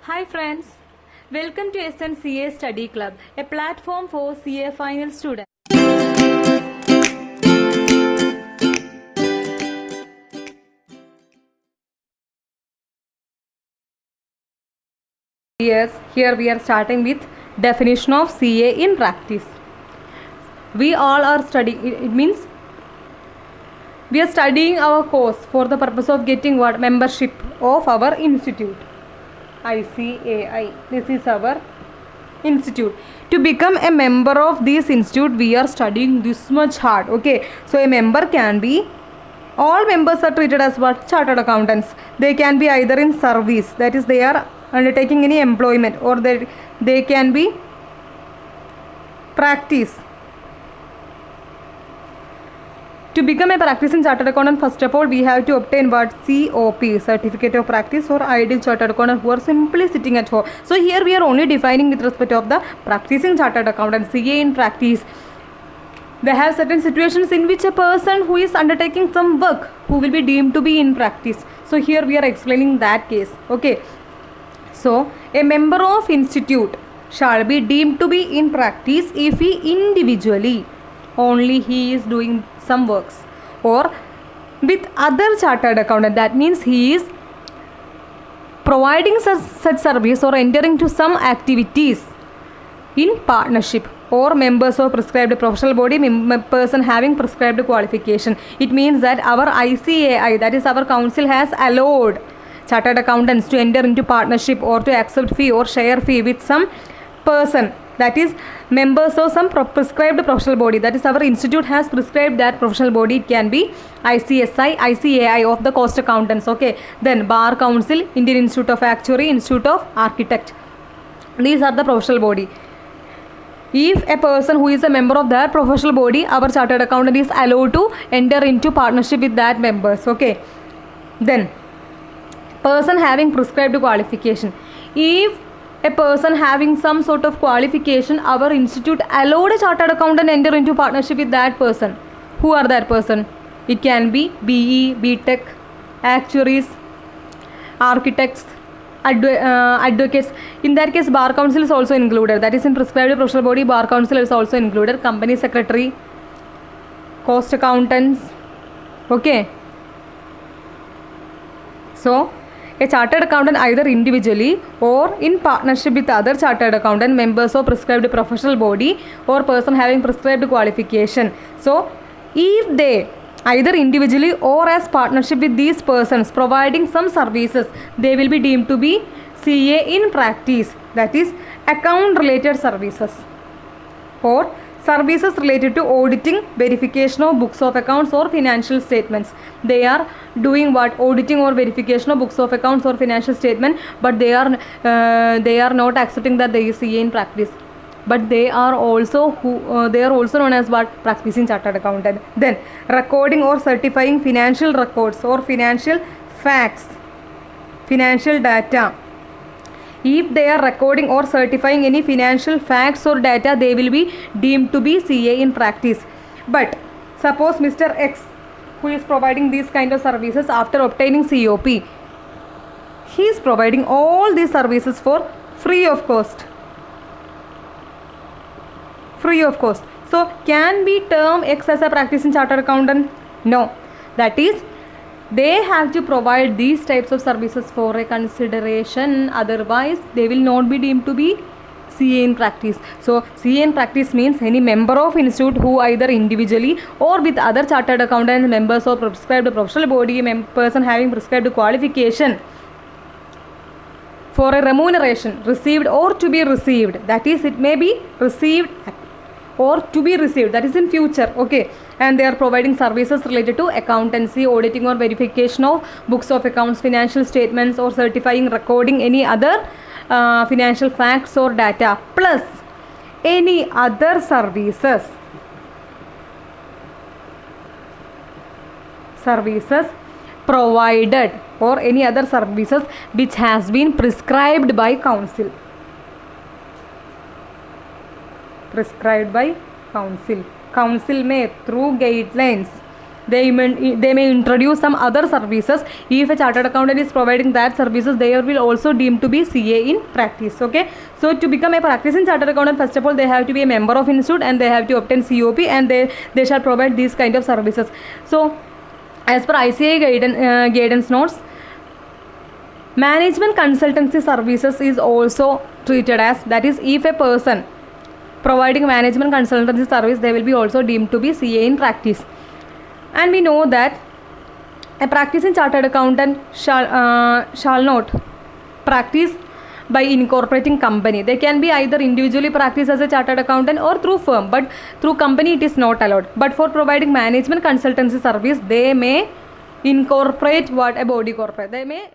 Hi friends, welcome to SNCA Study Club, a platform for CA final students. Yes, here we are starting with definition of CA in practice. We all are studying, it means we are studying our course for the purpose of getting what? Membership of our institute. ICAI. This is our institute. To become a member of this institute, we are studying this much hard. Okay. So a member can be, all members are treated as what? Chartered accountants. They can be either in service, that is they are undertaking any employment, or they can be practice. To become a practicing chartered accountant, first of all, we have to obtain what? COP, Certificate of Practice, or Ideal Chartered Accountant, who are simply sitting at home. So here we are only defining with respect of the practicing chartered accountant, CA in practice. They have certain situations in which a person who is undertaking some work, who will be deemed to be in practice. So here we are explaining that case. Okay. So a member of institute shall be deemed to be in practice if he individually only he is doing some works, or with other chartered accountant, that means he is providing such service or entering to some activities in partnership, or members of prescribed professional body, person having prescribed qualification. It means that our ICAI, that is our council, has allowed chartered accountants to enter into partnership or to accept fee or share fee with some person, that is members of some prescribed professional body, that is our institute has prescribed that professional body. It can be ICSI, ICAI of the cost accountants. Okay, then Bar Council, Indian Institute of Actuary, Institute of Architect. These are the professional body. If a person who is a member of that professional body, our chartered accountant is allowed to enter into partnership with that members. Okay, then person having prescribed qualification. If a person having some sort of qualification, our institute allowed a chartered accountant enter into partnership with that person. Who are that person? It can be BE, BTech, actuaries, architects, advocates. In that case, Bar Council is also included. That is in prescribed professional body, Bar Council is also included. Company secretary, cost accountants. Okay. So a chartered accountant either individually or in partnership with other chartered accountant, members of prescribed professional body, or person having prescribed qualification. So if they either individually or as partnership with these persons providing some services, they will be deemed to be CA in practice, that is account related services, or services related to auditing, verification of books of accounts or financial statements. They are doing what? Auditing or verification of books of accounts or financial statement, but they are not accepting that they is CA in practice. But they are also known as what? Practicing chartered accountant. Then recording or certifying financial records or financial facts, financial data. If they are recording or certifying any financial facts or data, they will be deemed to be CA in practice. But suppose Mr. X, who is providing these kind of services after obtaining COP, he is providing all these services for free of cost. Free of cost. So can we term X as a practicing chartered accountant? No. That is, they have to provide these types of services for a consideration, otherwise they will not be deemed to be CA in practice. So CA in practice means any member of institute who either individually or with other chartered accountant, members of prescribed professional body, person having prescribed qualification, for a remuneration received or to be received, that is it may be received or to be received, that is in future. Okay, and they are providing services related to accountancy, auditing or verification of books of accounts, financial statements, or certifying, recording any other financial facts or data, plus any other services provided, or any other services which has been prescribed by council. Prescribed by council. Council may through guidelines they may introduce some other services. If a chartered accountant is providing that services, they will also deemed to be CA in practice. Okay, so to become a practicing chartered accountant, first of all they have to be a member of institute and they have to obtain COP, and they shall provide these kind of services. So as per ICAI guidance notes, management consultancy services is also treated as, that is, if a person providing management consultancy service, they will be also deemed to be CA in practice. And we know that a practicing chartered accountant shall not practice by incorporating company. They can be either individually practice as a chartered accountant or through firm, but through company it is not allowed. But for providing management consultancy service, they may incorporate what a body corporate. They may